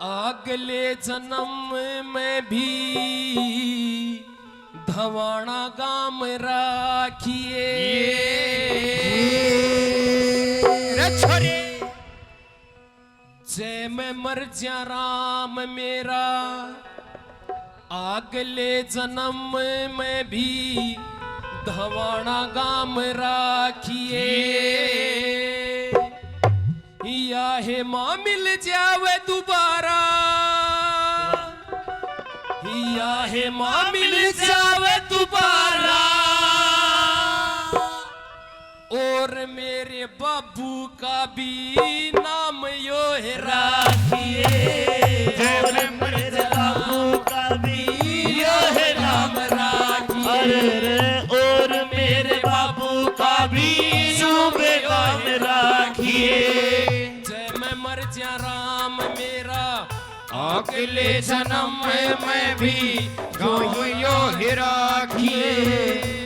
अगले जन्म में भी धवाना गाम राखिए जय मैं मर जा राम मेरा अगले जन्म में भी धवाना गाम राखिए या हे माँ मिल जावे दोबारा या हे माँ मिल जावे दोबारा और मेरे बाबू का भी नाम यो है राखिए बाबू का भी यो है नाम राखिए और मेरे बाबू का भी सुबह नाम राखिए। जय मैं मर जा राम मेरा अगले जन्म में भी जो यो ही राखिए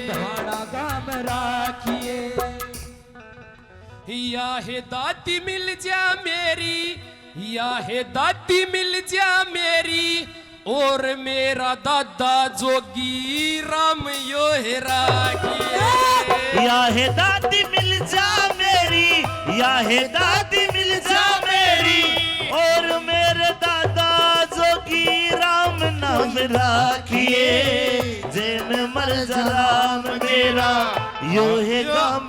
धवाना गाम राखिए। या हे दाती मिल जा मेरी या हे दाती मिल जा मेरी और मेरा दादा जोगी राम यो है राखिए या है दादी मिल जा मेरी या है दादी मिल जा मेरी और मेरे दादा जोगी राम नाम राखिए। जैन मर जा राम मेरा यो है गाम